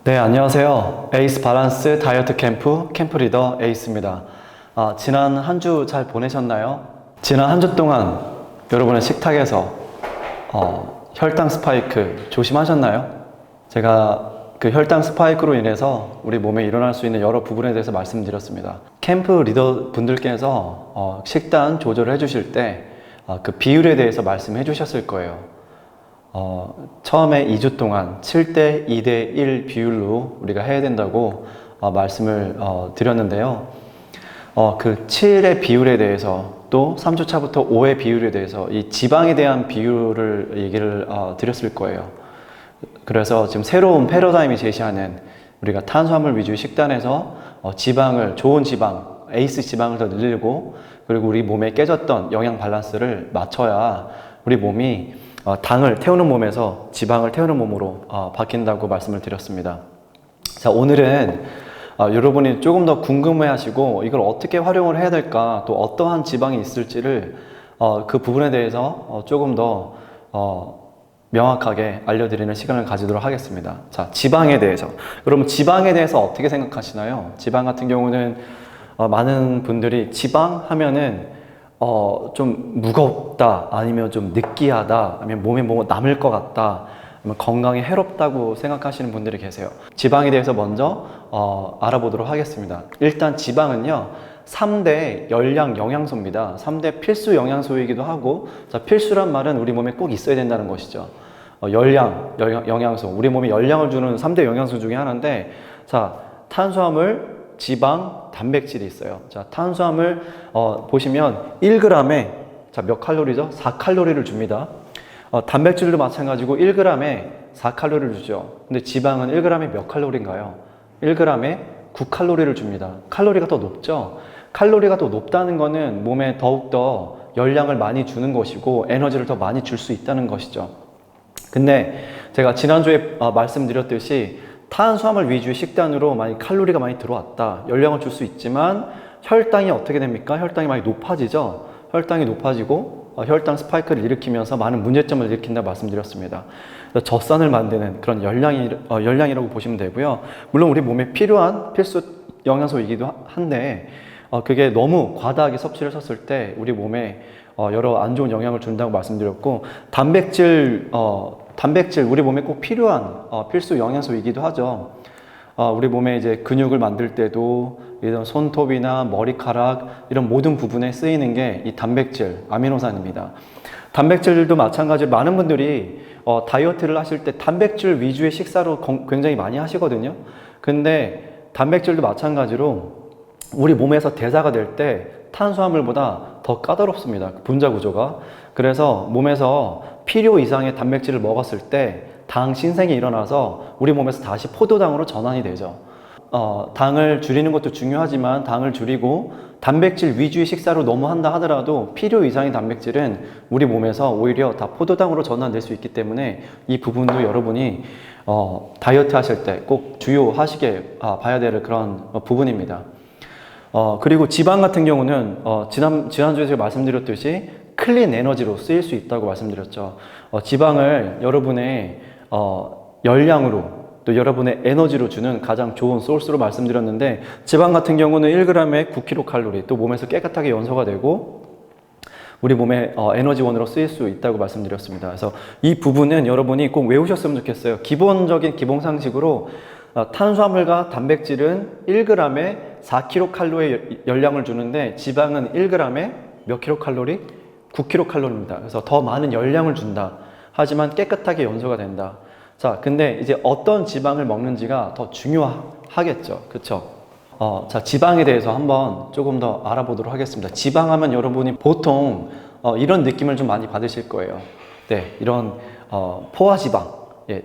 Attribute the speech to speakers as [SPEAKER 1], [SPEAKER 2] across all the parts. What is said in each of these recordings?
[SPEAKER 1] 네, 안녕하세요. 에이스 바란스 다이어트 캠프 리더 에이스입니다. 지난 한 주 잘 보내셨나요? 지난 한 주 동안 여러분의 식탁에서 혈당 스파이크 조심하셨나요? 제가 그 혈당 스파이크로 인해서 우리 몸에 일어날 수 있는 여러 부분에 대해서 말씀드렸습니다. 캠프 리더 분들께서 식단 조절을 해주실 때 그 비율에 대해서 말씀해 주셨을 거예요. 처음에 2주 동안 7대 2대 1 비율로 우리가 해야 된다고 말씀을 드렸는데요. 그 7의 비율에 대해서 또 3주 차부터 5의 비율에 대해서 이 지방에 대한 비율을 얘기를 드렸을 거예요. 그래서 지금 새로운 패러다임이 제시하는 우리가 탄수화물 위주의 식단에서 지방을, 좋은 지방, 에이스 지방을 더 늘리고 그리고 우리 몸에 깨졌던 영양 밸런스를 맞춰야 우리 몸이 당을 태우는 몸에서 지방을 태우는 몸으로 바뀐다고 말씀을 드렸습니다. 자, 오늘은 여러분이 조금 더 궁금해 하시고 이걸 어떻게 활용을 해야 될까, 또 어떠한 지방이 있을지를 그 부분에 대해서 조금 더 명확하게 알려드리는 시간을 가지도록 하겠습니다. 자, 지방에 대해서. 여러분, 지방에 대해서 어떻게 생각하시나요? 지방 같은 경우는 많은 분들이 지방 하면은 좀 무겁다, 아니면 좀 느끼하다, 아니면 몸에 뭐가 남을 것 같다, 아니면 건강에 해롭다고 생각하시는 분들이 계세요. 지방에 대해서 먼저 알아보도록 하겠습니다. 일단 지방은요, 3대 열량 영양소입니다. 3대 필수 영양소이기도 하고, 자, 필수란 말은 우리 몸에 꼭 있어야 된다는 것이죠. 영양소, 우리 몸에 열량을 주는 3대 영양소 중에 하나인데, 자, 탄수화물, 지방, 단백질이 있어요. 자, 탄수화물 보시면 1g에 자, 몇 칼로리죠? 4칼로리를 줍니다. 단백질도 마찬가지고 1g에 4칼로리를 주죠. 근데 지방은 1g에 몇 칼로리인가요? 1g에 9칼로리를 줍니다. 칼로리가 더 높죠? 칼로리가 더 높다는 거는 몸에 더욱더 열량을 많이 주는 것이고 에너지를 더 많이 줄 수 있다는 것이죠. 근데 제가 지난주에 말씀드렸듯이 탄수화물 위주의 식단으로 많이 칼로리가 많이 들어왔다, 열량을 줄 수 있지만 혈당이 어떻게 됩니까? 혈당이 많이 높아지죠. 혈당이 높아지고 혈당 스파이크를 일으키면서 많은 문제점을 일으킨다 말씀드렸습니다. 젖산을 만드는 그런 열량이라고 보시면 되고요. 물론 우리 몸에 필요한 필수 영양소이기도 한데 그게 너무 과다하게 섭취를 했을 때 우리 몸에 여러 안 좋은 영향을 준다고 말씀드렸고, 단백질 우리 몸에 꼭 필요한 필수 영양소이기도 하죠. 우리 몸에 이제 근육을 만들 때도 이런 손톱이나 머리카락 이런 모든 부분에 쓰이는 게 이 단백질, 아미노산입니다. 단백질도 마찬가지로 많은 분들이 다이어트를 하실 때 단백질 위주의 식사로 굉장히 많이 하시거든요. 근데 단백질도 마찬가지로 우리 몸에서 대사가 될 때 탄수화물보다 더 까다롭습니다. 분자 구조가. 그래서 몸에서 필요 이상의 단백질을 먹었을 때 당 신생이 일어나서 우리 몸에서 다시 포도당으로 전환이 되죠. 당을 줄이는 것도 중요하지만 당을 줄이고 단백질 위주의 식사로 너무 한다 하더라도 필요 이상의 단백질은 우리 몸에서 오히려 다 포도당으로 전환될 수 있기 때문에 이 부분도 여러분이 다이어트 하실 때 꼭 주의하시게 봐야 될 그런 부분입니다. 그리고 지방 같은 경우는 지난주에 제가 말씀드렸듯이 클린 에너지로 쓰일 수 있다고 말씀드렸죠. 지방을 여러분의 열량으로 또 여러분의 에너지로 주는 가장 좋은 소스로 말씀드렸는데, 지방 같은 경우는 1g에 9kcal, 또 몸에서 깨끗하게 연소가 되고 우리 몸의 에너지원으로 쓰일 수 있다고 말씀드렸습니다. 그래서 이 부분은 여러분이 꼭 외우셨으면 좋겠어요. 기본적인 기본 상식으로 탄수화물과 단백질은 1g에 4kcal의 열량을 주는데 지방은 1g에 몇 킬로칼로리? 9kcal입니다. 그래서 더 많은 열량을 준다. 하지만 깨끗하게 연소가 된다. 자, 근데 이제 어떤 지방을 먹는지가 더 중요하겠죠. 그쵸? 자, 지방에 대해서 한번 조금 더 알아보도록 하겠습니다. 지방하면 여러분이 보통 이런 느낌을 좀 많이 받으실 거예요. 네, 이런 포화지방,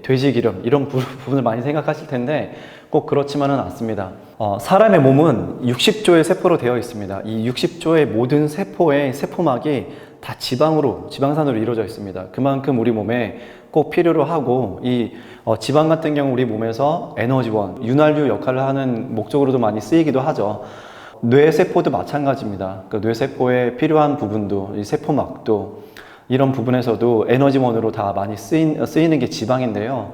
[SPEAKER 1] 돼지기름 이런 부분을 많이 생각하실 텐데 꼭 그렇지만은 않습니다. 사람의 몸은 60조의 세포로 되어 있습니다. 이 60조의 모든 세포의 세포막이 다 지방산으로 이루어져 있습니다. 그만큼 우리 몸에 꼭 필요로 하고, 이 지방 같은 경우 우리 몸에서 에너지원, 윤활유 역할을 하는 목적으로도 많이 쓰이기도 하죠. 뇌세포도 마찬가지입니다. 그 뇌세포에 필요한 부분도, 이 세포막도 이런 부분에서도 에너지원으로 다 많이 쓰이는 게 지방인데요.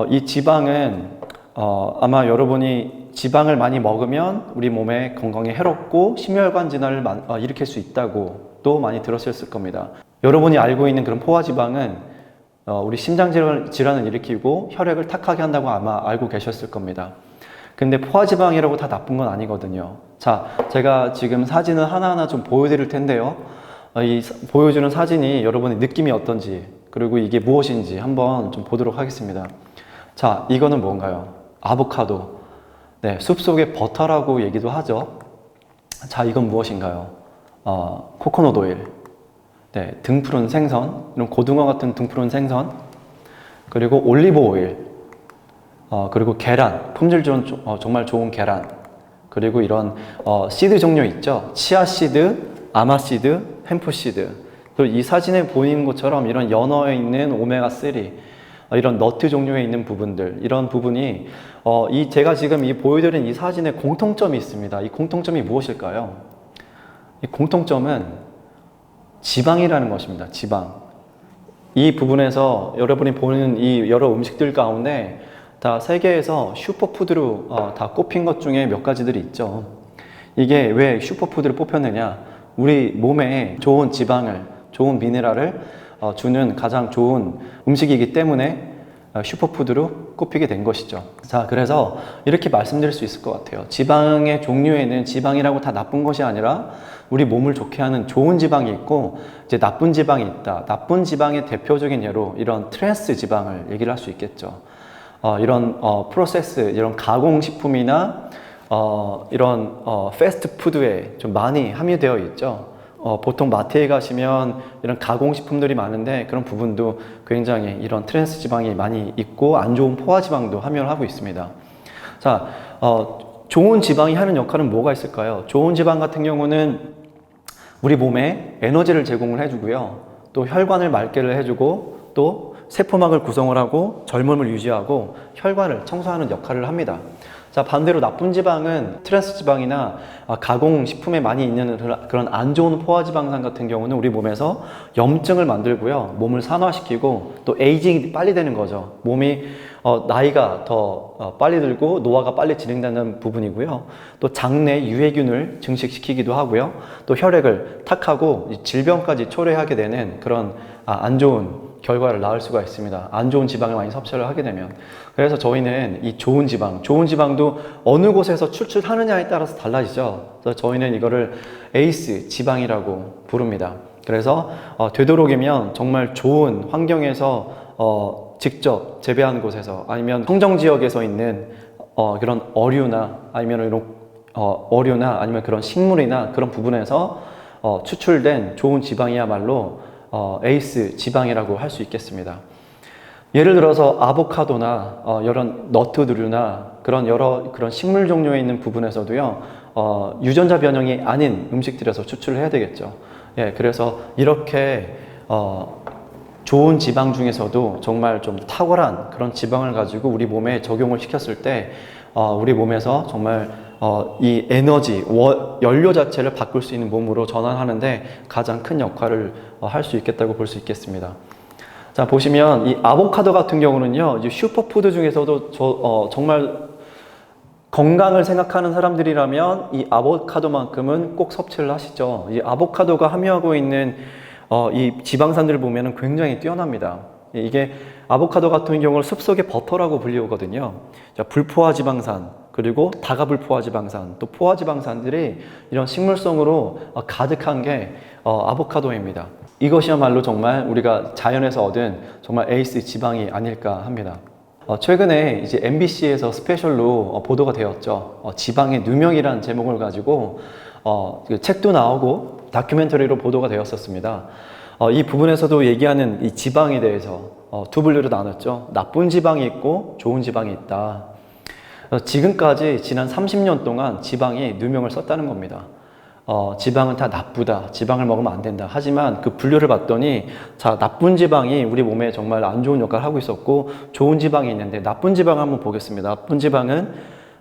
[SPEAKER 1] 이 지방은 아마 여러분이 지방을 많이 먹으면 우리 몸에 건강에 해롭고 심혈관 질환을 일으킬 수 있다고 또 많이 들었을 겁니다. 여러분이 알고 있는 그런 포화지방은 우리 심장 질환을 일으키고 혈액을 탁하게 한다고 아마 알고 계셨을 겁니다. 근데 포화지방이라고 다 나쁜 건 아니거든요. 자, 제가 지금 사진을 하나하나 좀 보여드릴 텐데요. 이 보여주는 사진이 여러분의 느낌이 어떤지, 그리고 이게 무엇인지 한번 좀 보도록 하겠습니다. 자, 이거는 뭔가요? 아보카도. 네, 숲속의 버터라고 얘기도 하죠. 자, 이건 무엇인가요? 코코넛 오일. 네, 등푸른 생선, 이런 고등어 같은 등푸른 생선, 그리고 올리브 오일, 그리고 계란, 품질 좋은, 정말 좋은 계란, 그리고 이런 씨드 종류 있죠. 치아 씨드, 아마 씨드, 햄프 씨드. 그리고 이 사진에 보이는 것처럼 이런 연어에 있는 오메가3, 이런 너트 종류에 있는 부분들, 이런 부분이 제가 지금 보여드린 이 사진에 공통점이 있습니다. 이 공통점이 무엇일까요? 이 공통점은 지방이라는 것입니다. 지방. 이 부분에서 여러분이 보는 이 여러 음식들 가운데 다 세계에서 슈퍼푸드로 다 꼽힌 것 중에 몇 가지들이 있죠. 이게 왜 슈퍼푸드를 뽑혔느냐? 우리 몸에 좋은 지방을, 좋은 미네랄을 주는 가장 좋은 음식이기 때문에 슈퍼푸드로 꼽히게 된 것이죠. 자, 그래서 이렇게 말씀드릴 수 있을 것 같아요. 지방의 종류에는 지방이라고 다 나쁜 것이 아니라 우리 몸을 좋게 하는 좋은 지방이 있고 이제 나쁜 지방이 있다. 나쁜 지방의 대표적인 예로 이런 트랜스 지방을 얘기를 할 수 있겠죠. 이런 프로세스, 이런 가공식품이나 이런 패스트푸드에 좀 많이 함유되어 있죠. 보통 마트에 가시면 이런 가공식품들이 많은데 그런 부분도 굉장히 이런 트랜스 지방이 많이 있고 안 좋은 포화 지방도 함유를 하고 있습니다. 자, 좋은 지방이 하는 역할은 뭐가 있을까요? 좋은 지방 같은 경우는 우리 몸에 에너지를 제공을 해주고요. 또 혈관을 맑게를 해주고 또 세포막을 구성을 하고 젊음을 유지하고 혈관을 청소하는 역할을 합니다. 자, 반대로 나쁜 지방은 트랜스 지방이나 가공식품에 많이 있는 그런 안 좋은 포화지방산 같은 경우는 우리 몸에서 염증을 만들고요. 몸을 산화시키고 또 에이징이 빨리 되는 거죠. 몸이 나이가 더 빨리 들고 노화가 빨리 진행되는 부분이고요. 또 장내 유해균을 증식시키기도 하고요. 또 혈액을 탁하고 질병까지 초래하게 되는 그런 안 좋은 결과를 낳을 수가 있습니다. 안 좋은 지방을 많이 섭취를 하게 되면. 그래서 저희는 이 좋은 지방도 어느 곳에서 출출하느냐에 따라서 달라지죠. 그래서 저희는 이거를 에이스 지방이라고 부릅니다. 그래서 되도록이면 정말 좋은 환경에서 직접 재배한 곳에서 아니면 청정 지역에서 있는 그런 어류나 아니면 그런 식물이나 그런 부분에서 추출된 좋은 지방이야말로 에이스 지방이라고 할 수 있겠습니다. 예를 들어서 아보카도나 이런 너트류나 그런 식물 종류에 있는 부분에서도요, 유전자 변형이 아닌 음식들에서 추출을 해야 되겠죠. 예, 그래서 이렇게 좋은 지방 중에서도 정말 좀 탁월한 그런 지방을 가지고 우리 몸에 적용을 시켰을 때 우리 몸에서 정말 이 에너지, 연료 자체를 바꿀 수 있는 몸으로 전환하는데 가장 큰 역할을 할 수 있겠다고 볼 수 있겠습니다. 자, 보시면 이 아보카도 같은 경우는요, 이제 슈퍼푸드 중에서도 정말 건강을 생각하는 사람들이라면 이 아보카도만큼은 꼭 섭취를 하시죠. 이 아보카도가 함유하고 있는 이 지방산들을 보면 굉장히 뛰어납니다. 이게 아보카도 같은 경우는 숲속의 버터라고 불리우거든요. 자, 불포화 지방산, 그리고 다가불포화 지방산, 또 포화 지방산들이 이런 식물성으로 가득한 게 아보카도입니다. 이것이야말로 정말 우리가 자연에서 얻은 정말 에이스 지방이 아닐까 합니다. 최근에 이제 MBC에서 스페셜로 보도가 되었죠. 지방의 누명이라는 제목을 가지고 책도 나오고 다큐멘터리로 보도가 되었었습니다. 이 부분에서도 얘기하는 이 지방에 대해서 두 분류로 나눴죠. 나쁜 지방이 있고 좋은 지방이 있다. 지금까지 지난 30년 동안 지방이 누명을 썼다는 겁니다. 지방은 다 나쁘다. 지방을 먹으면 안 된다. 하지만 그 분류를 봤더니 자, 나쁜 지방이 우리 몸에 정말 안 좋은 역할을 하고 있었고 좋은 지방이 있는데 나쁜 지방 한번 보겠습니다. 나쁜 지방은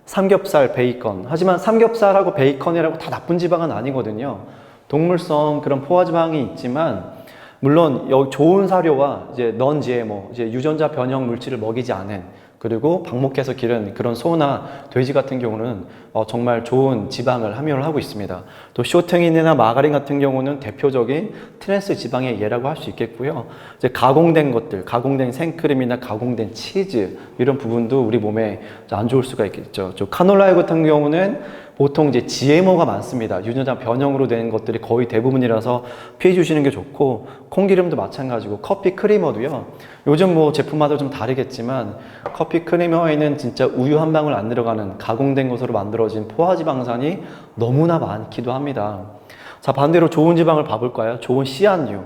[SPEAKER 1] 삼겹살, 베이컨. 하지만 삼겹살하고 베이컨이라고 다 나쁜 지방은 아니거든요. 동물성 그런 포화지방이 있지만 물론 좋은 사료와 이제 넌 GMO, 이제 유전자 변형 물질을 먹이지 않은 그리고 방목해서 기른 그런 소나 돼지 같은 경우는 정말 좋은 지방을 함유를 하고 있습니다. 또 쇼탱인이나 마가린 같은 경우는 대표적인 트랜스 지방의 예라고 할 수 있겠고요. 이제 가공된 것들, 가공된 생크림이나 가공된 치즈 이런 부분도 우리 몸에 안 좋을 수가 있겠죠. 카놀라유 같은 경우는 보통 이제 GMO가 많습니다. 유전자 변형으로 된 것들이 거의 대부분이라서 피해 주시는 게 좋고, 콩기름도 마찬가지고, 커피 크리머도요. 요즘 뭐 제품마다 좀 다르겠지만 커피 크리머에는 진짜 우유 한 방울 안 들어가는 가공된 것으로 만들어진 포화지방산이 너무나 많기도 합니다. 자, 반대로 좋은 지방을 봐볼까요? 좋은 씨앗류,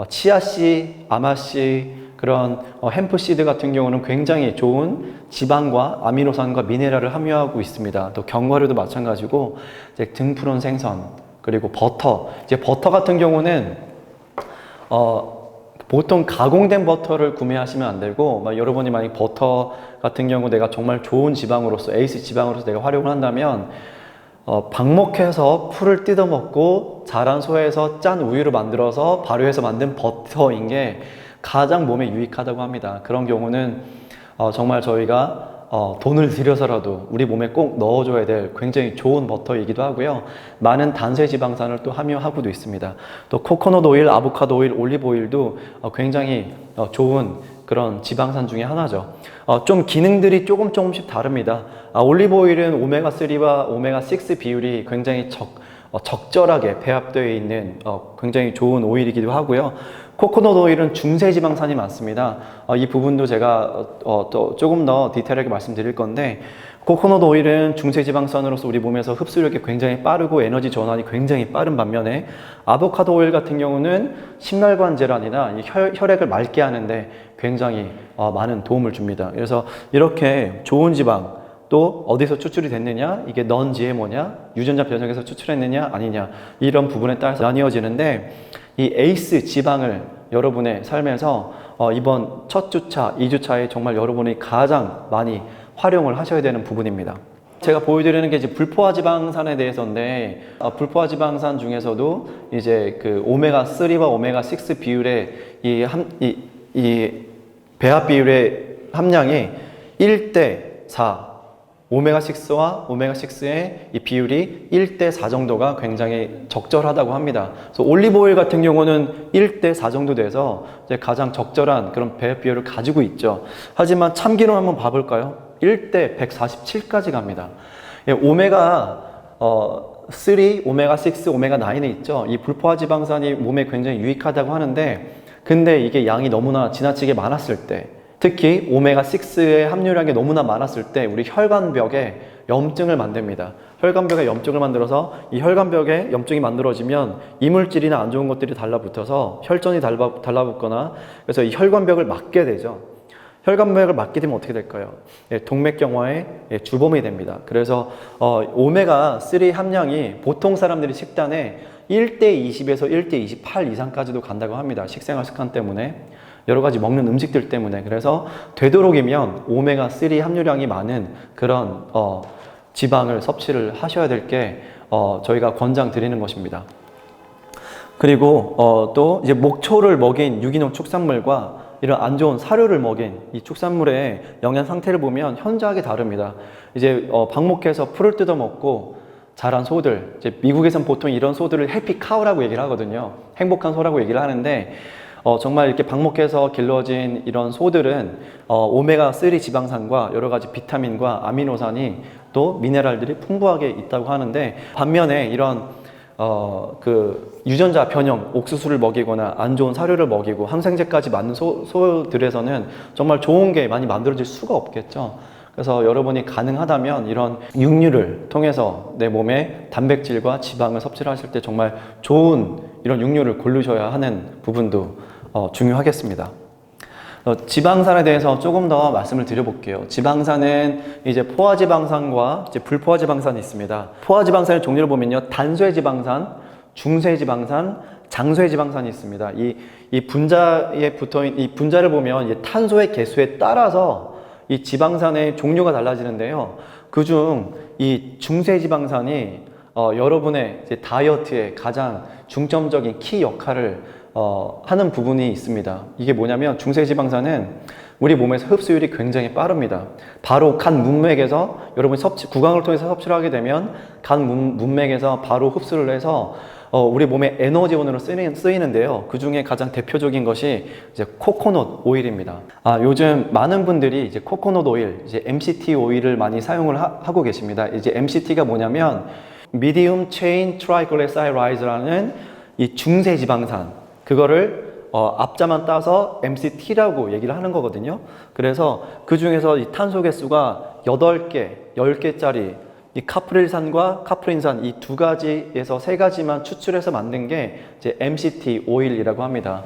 [SPEAKER 1] 치아씨, 아마씨, 그런 햄프시드 같은 경우는 굉장히 좋은 지방과 아미노산과 미네랄을 함유하고 있습니다. 또 견과류도 마찬가지고, 이제 등푸른 생선, 그리고 버터. 이제 버터 같은 경우는 보통 가공된 버터를 구매하시면 안 되고, 여러분이 만약 버터 같은 경우 내가 정말 좋은 지방으로서, 에이스 지방으로서 내가 활용을 한다면, 방목해서 풀을 뜯어먹고 자란 소에서 짠 우유를 만들어서 발효해서 만든 버터인 게 가장 몸에 유익하다고 합니다. 그런 경우는 정말 저희가 돈을 들여서라도 우리 몸에 꼭 넣어줘야 될 굉장히 좋은 버터이기도 하고요. 많은 단세 지방산을 또 함유하고도 있습니다. 또 코코넛 오일, 아보카도 오일, 올리브 오일도 굉장히 좋은 그런 지방산 중에 하나죠. 좀 기능들이 조금씩 다릅니다. 올리브 오일은 오메가3와 오메가6 비율이 굉장히 적절하게 배합되어 있는 굉장히 좋은 오일이기도 하고요. 코코넛 오일은 중세지방산이 많습니다. 이 부분도 제가 또 조금 더 디테일하게 말씀드릴 건데, 코코넛 오일은 중세지방산으로서 우리 몸에서 흡수력이 굉장히 빠르고 에너지 전환이 굉장히 빠른 반면에, 아보카도 오일 같은 경우는 심혈관 질환이나 혈액을 맑게 하는데 굉장히 많은 도움을 줍니다. 그래서 이렇게 좋은 지방, 또 어디서 추출이 됐느냐, 이게 넌 GMO냐, 유전자 변형에서 추출했느냐 아니냐, 이런 부분에 따라서 나뉘어지는데, 이 에이스 지방을 여러분의 삶에서 이번 첫 주차, 2주차에 정말 여러분이 가장 많이 활용을 하셔야 되는 부분입니다. 제가 보여드리는 게 이제 불포화 지방산에 대해서인데, 불포화 지방산 중에서도 이제 그 오메가3와 오메가6 비율의 이 배합 비율의 함량이 1대4, 오메가6와 오메가6의 이 비율이 1대4 정도가 굉장히 적절하다고 합니다. 그래서 올리브 오일 같은 경우는 1대4 정도 돼서 이제 가장 적절한 그런 배합 비율을 가지고 있죠. 하지만 참기름 한번 봐볼까요? 1대147까지 갑니다. 오메가 3, 오메가6, 오메가9에 있죠. 이 불포화 지방산이 몸에 굉장히 유익하다고 하는데, 근데 이게 양이 너무나 지나치게 많았을 때, 특히 오메가6의 함유량이 너무나 많았을 때 우리 혈관벽에 염증을 만듭니다. 혈관벽에 염증을 만들어서 이 혈관벽에 염증이 만들어지면 이물질이나 안 좋은 것들이 달라붙어서 혈전이 달라붙거나, 그래서 이 혈관벽을 막게 되죠. 혈관벽을 막게 되면 어떻게 될까요? 동맥경화의 주범이 됩니다. 그래서 오메가3 함량이 보통 사람들이 식단에 1대20에서 1대28 이상까지도 간다고 합니다. 식생활 습관 때문에, 여러 가지 먹는 음식들 때문에. 그래서 되도록이면 오메가3 함유량이 많은 그런 지방을 섭취를 하셔야 될 게 저희가 권장드리는 것입니다. 그리고 또 이제 목초를 먹인 유기농 축산물과 이런 안 좋은 사료를 먹인 이 축산물의 영양 상태를 보면 현저하게 다릅니다. 이제 방목해서 풀을 뜯어 먹고 자란 소들, 이제 미국에선 보통 이런 소들을 해피 카우라고 얘기를 하거든요. 행복한 소라고 얘기를 하는데, 정말 이렇게 방목해서 길러진 이런 소들은 오메가3 지방산과 여러 가지 비타민과 아미노산이 또 미네랄들이 풍부하게 있다고 하는데, 반면에 이런 그 유전자 변형 옥수수를 먹이거나 안 좋은 사료를 먹이고 항생제까지 맞는 소들에서는 정말 좋은 게 많이 만들어질 수가 없겠죠. 그래서 여러분이 가능하다면 이런 육류를 통해서 내 몸에 단백질과 지방을 섭취를 하실 때 정말 좋은 이런 육류를 고르셔야 하는 부분도 중요하겠습니다. 지방산에 대해서 조금 더 말씀을 드려볼게요. 지방산은 이제 포화지방산과 이제 불포화지방산이 있습니다. 포화지방산의 종류를 보면요, 단쇄지방산, 중쇄지방산, 장쇄지방산이 있습니다. 이 분자에 붙어있는 이 분자를 보면 이제 탄소의 개수에 따라서 이 지방산의 종류가 달라지는데요. 그중 이 중쇄지방산이 여러분의 이제 다이어트에 가장 중점적인 키 역할을 하는 부분이 있습니다. 이게 뭐냐면, 중쇄지방산은 우리 몸에서 흡수율이 굉장히 빠릅니다. 바로 간 문맥에서 여러분이 구강을 통해서 섭취를 하게 되면 간 문맥에서 바로 흡수를 해서 우리 몸의 에너지원으로 쓰이는데요. 그 중에 가장 대표적인 것이 이제 코코넛 오일입니다. 요즘 많은 분들이 이제 코코넛 오일, 이제 MCT 오일을 많이 사용을 하고 계십니다. 이제 MCT가 뭐냐면 Medium Chain Triglyceride라는 이 중세 지방산, 그거를 앞자만 따서 MCT라고 얘기를 하는 거거든요. 그래서 그 중에서 이 탄소 개수가 8개, 10개짜리 이 카프릴산과 카프린산 이 두 가지에서 세 가지만 추출해서 만든 게 이제 MCT 오일이라고 합니다.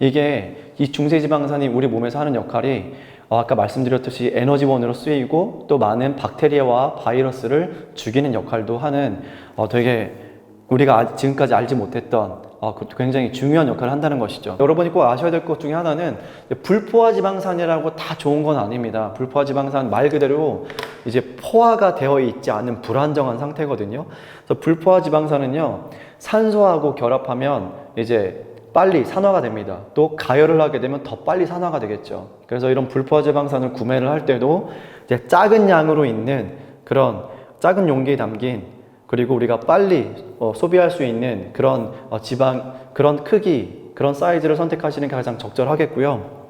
[SPEAKER 1] 이게 이 중세지방산이 우리 몸에서 하는 역할이 아까 말씀드렸듯이 에너지원으로 쓰이고 또 많은 박테리아와 바이러스를 죽이는 역할도 하는 되게 우리가 지금까지 알지 못했던 굉장히 중요한 역할을 한다는 것이죠. 여러분이 꼭 아셔야 될 것 중에 하나는 불포화 지방산이라고 다 좋은 건 아닙니다. 불포화 지방산 말 그대로 이제 포화가 되어 있지 않은 불안정한 상태거든요. 그래서 불포화 지방산은요, 산소하고 결합하면 이제 빨리 산화가 됩니다. 또 가열을 하게 되면 더 빨리 산화가 되겠죠. 그래서 이런 불포화 지방산을 구매를 할 때도 이제 작은 양으로 있는 그런 작은 용기에 담긴, 그리고 우리가 빨리 소비할 수 있는 그런 지방, 그런 크기, 그런 사이즈를 선택하시는 게 가장 적절하겠고요.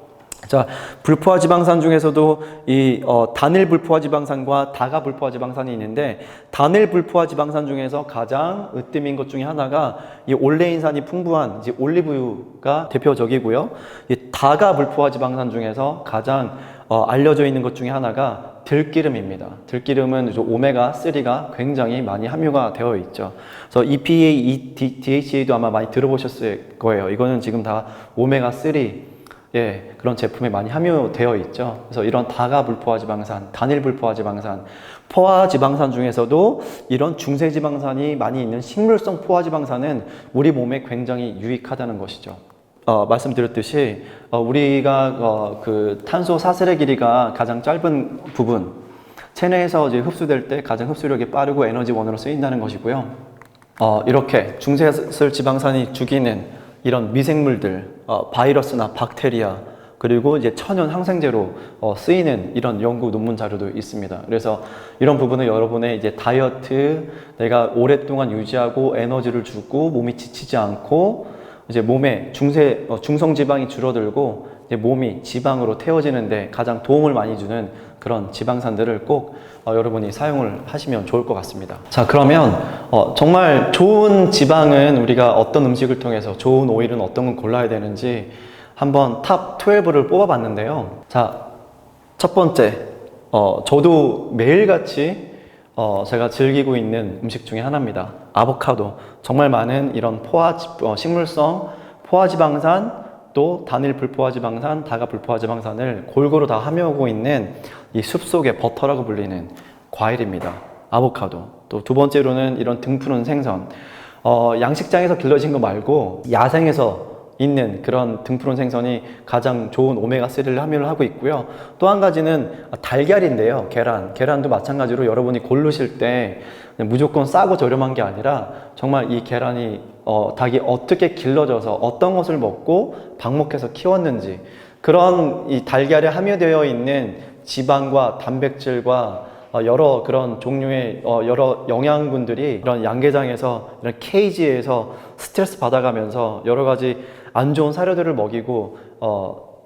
[SPEAKER 1] 자, 불포화 지방산 중에서도 이 단일 불포화 지방산과 다가 불포화 지방산이 있는데, 단일 불포화 지방산 중에서 가장 으뜸인 것 중에 하나가 이 올레인산이 풍부한 이제 올리브유가 대표적이고요. 이 다가 불포화 지방산 중에서 가장 알려져 있는 것 중에 하나가 들기름입니다. 들기름은 오메가3가 굉장히 많이 함유가 되어 있죠. 그래서 EPA, DHA도 아마 많이 들어보셨을 거예요. 이거는 지금 다 오메가3 그런 제품에 많이 함유되어 있죠. 그래서 이런 다가 불포화 지방산, 단일 불포화 지방산, 포화 지방산 중에서도 이런 중세 지방산이 많이 있는 식물성 포화 지방산은 우리 몸에 굉장히 유익하다는 것이죠. 말씀드렸듯이 우리가 그 탄소 사슬의 길이가 가장 짧은 부분, 체내에서 이제 흡수될 때 가장 흡수력이 빠르고 에너지원으로 쓰인다는 것이고요. 이렇게 중세슬 지방산이 죽이는 이런 미생물들, 바이러스나 박테리아, 그리고 이제 천연 항생제로 쓰이는 이런 연구 논문 자료도 있습니다. 그래서 이런 부분은 여러분의 이제 다이어트, 내가 오랫동안 유지하고 에너지를 주고 몸이 지치지 않고 이제 몸에 중성 지방이 줄어들고 이제 몸이 지방으로 태워지는데 가장 도움을 많이 주는 그런 지방산들을 꼭 여러분이 사용을 하시면 좋을 것 같습니다. 자, 그러면 정말 좋은 지방은 우리가 어떤 음식을 통해서, 좋은 오일은 어떤 걸 골라야 되는지 한번 탑 12를 뽑아봤는데요. 자, 첫 번째, 저도 매일같이 제가 즐기고 있는 음식 중에 하나입니다. 아보카도. 정말 많은 이런 식물성 포화지방산, 또 단일 불포화지방산, 다가 불포화지방산을 골고루 다 함유하고 있는 이 숲속의 버터라고 불리는 과일입니다. 아보카도. 또 두 번째로는 이런 등푸른 생선. 양식장에서 길러진 거 말고 야생에서 있는 그런 등푸른 생선이 가장 좋은 오메가3를 함유를 하고 있고요. 또 한 가지는 달걀인데요. 계란도 마찬가지로 여러분이 고르실 때 무조건 싸고 저렴한 게 아니라 정말 이 닭이 어떻게 길러져서 어떤 것을 먹고 방목해서 키웠는지, 그런 이 달걀에 함유되어 있는 지방과 단백질과 여러 그런 종류의 여러 영양분들이 이런 양계장에서, 이런 케이지에서 스트레스 받아가면서 여러 가지 안 좋은 사료들을 먹이고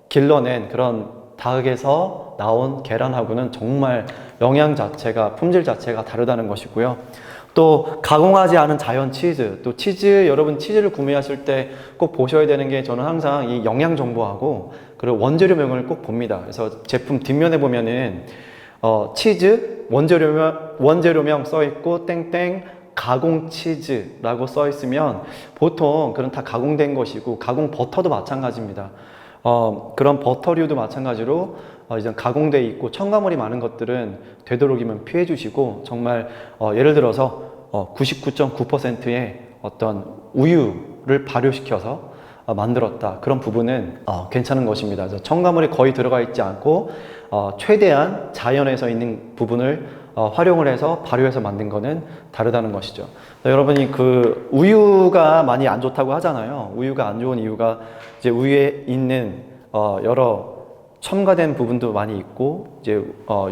[SPEAKER 1] 길러낸 그런 닭에서 나온 계란하고는 정말 영양 자체가, 품질 자체가 다르다는 것이고요. 또 가공하지 않은 자연 치즈, 또 치즈, 여러분 치즈를 구매하실 때 꼭 보셔야 되는 게, 저는 항상 이 영양 정보하고 그리고 원재료명을 꼭 봅니다. 그래서 제품 뒷면에 보면은 치즈 원재료명 써 있고 땡땡 가공 치즈라고 써 있으면 보통 그런 다 가공된 것이고, 가공 버터도 마찬가지입니다. 그런 버터류도 마찬가지로 이제 가공돼 있고 첨가물이 많은 것들은 되도록이면 피해 주시고, 정말 예를 들어서 99.9%의 어떤 우유를 발효시켜서 만들었다, 그런 부분은 괜찮은 것입니다. 그래서 첨가물이 거의 들어가 있지 않고 최대한 자연에서 있는 부분을 활용을 해서 발효해서 만든 거는 다르다는 것이죠. 여러분이 그 우유가 많이 안 좋다고 하잖아요. 우유가 안 좋은 이유가 이제 우유에 있는 여러 첨가된 부분도 많이 있고 이제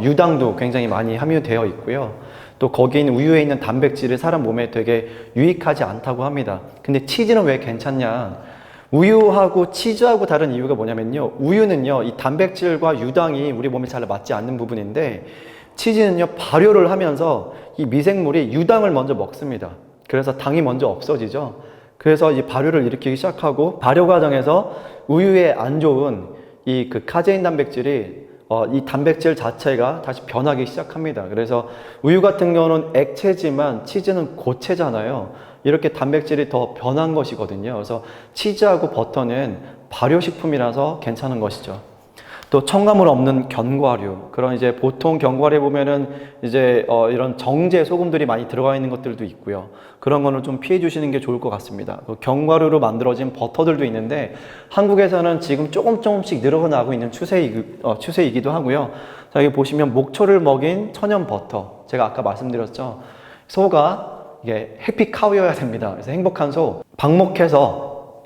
[SPEAKER 1] 유당도 굉장히 많이 함유되어 있고요. 또 거기에 있는 우유에 있는 단백질이 사람 몸에 되게 유익하지 않다고 합니다. 근데 치즈는 왜 괜찮냐? 우유하고 치즈하고 다른 이유가 뭐냐면요. 우유는요, 이 단백질과 유당이 우리 몸에 잘 맞지 않는 부분인데, 치즈는요, 발효를 하면서 이 미생물이 유당을 먼저 먹습니다. 그래서 당이 먼저 없어지죠. 그래서 이 발효를 일으키기 시작하고, 발효 과정에서 우유에 안 좋은 이 그 카제인 단백질이 이 단백질 자체가 다시 변하기 시작합니다. 그래서 우유 같은 경우는 액체지만 치즈는 고체잖아요. 이렇게 단백질이 더 변한 것이거든요. 그래서 치즈하고 버터는 발효식품이라서 괜찮은 것이죠. 또 첨가물 없는 견과류, 그런 이제 보통 견과류에 보면은 이제 이런 정제 소금들이 많이 들어가 있는 것들도 있고요. 그런 거는 좀 피해 주시는 게 좋을 것 같습니다. 견과류로 만들어진 버터들도 있는데 한국에서는 지금 조금씩 늘어나고 있는 추세이기도 하고요. 자, 여기 보시면 목초를 먹인 천연 버터, 제가 아까 말씀드렸죠. 소가 이게 해피카우여야 됩니다. 그래서 행복한 소, 방목해서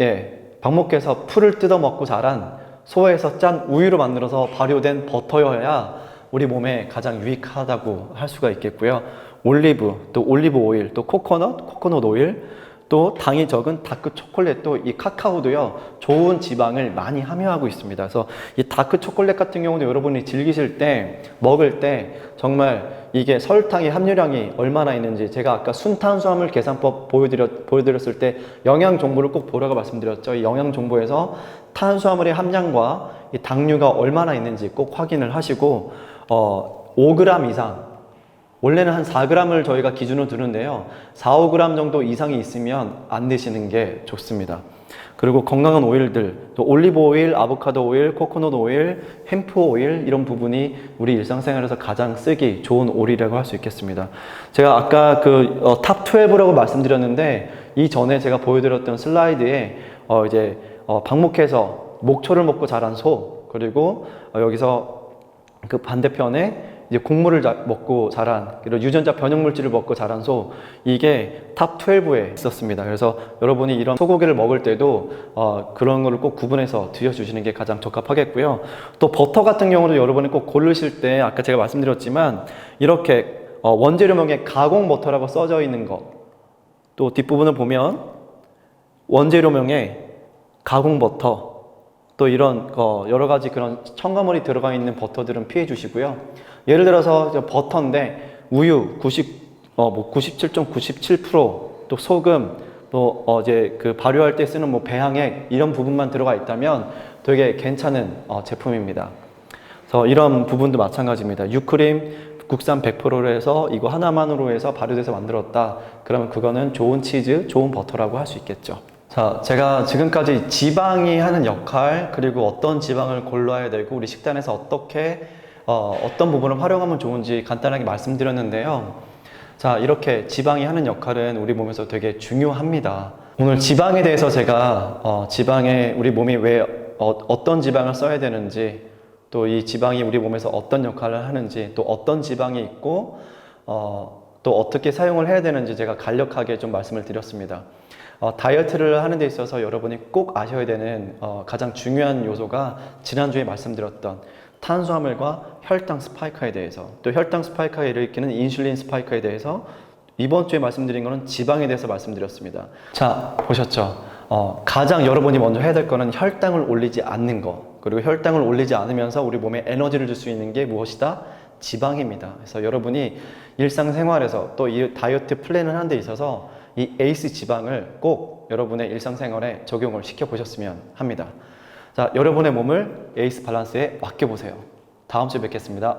[SPEAKER 1] 풀을 뜯어 먹고 자란 소에서 짠 우유로 만들어서 발효된 버터여야 우리 몸에 가장 유익하다고 할 수가 있겠고요. 올리브, 또 올리브 오일, 또 코코넛 오일, 또 당이 적은 다크 초콜릿, 또 이 카카오도요, 좋은 지방을 많이 함유하고 있습니다. 그래서 이 다크 초콜릿 같은 경우도 여러분이 즐기실 때, 먹을 때 정말 이게 설탕의 함유량이 얼마나 있는지, 제가 아까 순탄수화물 계산법 보여드렸을 때 영양 정보를 꼭 보라고 말씀드렸죠. 이 영양 정보에서 탄수화물의 함량과 이 당류가 얼마나 있는지 꼭 확인을 하시고 5g 이상, 원래는 한 4g을 저희가 기준으로 두는데요. 4, 5g 정도 이상이 있으면 안 드시는 게 좋습니다. 그리고 건강한 오일들, 또 올리브 오일, 아보카도 오일, 코코넛 오일, 햄프 오일, 이런 부분이 우리 일상생활에서 가장 쓰기 좋은 오일이라고 할 수 있겠습니다. 제가 아까 탑 12라고 말씀드렸는데, 이전에 제가 보여드렸던 슬라이드에 이제 방목해서 목초를 먹고 자란 소, 그리고 여기서 그 반대편에 이제 곡물을 먹고 자란, 그리고 유전자 변형 물질을 먹고 자란 소, 이게 탑 12에 있었습니다. 그래서 여러분이 이런 소고기를 먹을 때도 그런 거를 꼭 구분해서 드셔주시는 게 가장 적합하겠고요. 또 버터 같은 경우도 여러분이 꼭 고르실 때, 아까 제가 말씀드렸지만 이렇게 원재료명에 가공 버터라고 써져 있는 것, 또 뒷부분을 보면 원재료명에 가공 버터, 또 이런 여러 가지 그런 첨가물이 들어가 있는 버터들은 피해 주시고요. 예를 들어서 버터인데 우유 97.97%, 또 소금, 또 이제 그 발효할 때 쓰는 뭐 배양액, 이런 부분만 들어가 있다면 되게 괜찮은 제품입니다. 그래서 이런 부분도 마찬가지입니다. 유크림 국산 100%로 해서 이거 하나만으로 해서 발효돼서 만들었다. 그러면 그거는 좋은 치즈, 좋은 버터라고 할 수 있겠죠. 자, 제가 지금까지 지방이 하는 역할, 그리고 어떤 지방을 골라야 되고 우리 식단에서 어떻게 어떤 부분을 활용하면 좋은지 간단하게 말씀드렸는데요. 자, 이렇게 지방이 하는 역할은 우리 몸에서 되게 중요합니다. 오늘 지방에 대해서 제가 지방에 우리 몸이 왜 어떤 지방을 써야 되는지, 또 이 지방이 우리 몸에서 어떤 역할을 하는지, 또 어떤 지방이 있고 또 어떻게 사용을 해야 되는지 제가 간략하게 좀 말씀을 드렸습니다. 다이어트를 하는 데 있어서 여러분이 꼭 아셔야 되는 가장 중요한 요소가 지난주에 말씀드렸던 탄수화물과 혈당 스파이크에 대해서, 또 혈당 스파이크가 일으키는 인슐린 스파이크에 대해서, 이번 주에 말씀드린 거는 지방에 대해서 말씀드렸습니다. 자, 보셨죠? 가장 여러분이 먼저 해야 될 거는 혈당을 올리지 않는 거, 그리고 혈당을 올리지 않으면서 우리 몸에 에너지를 줄 수 있는 게 무엇이다? 지방입니다. 그래서 여러분이 일상생활에서 또 이 다이어트 플랜을 하는 데 있어서 이 에이스 지방을 꼭 여러분의 일상생활에 적용을 시켜보셨으면 합니다. 자, 여러분의 몸을 에이스 밸런스에 맡겨보세요. 다음 주에 뵙겠습니다.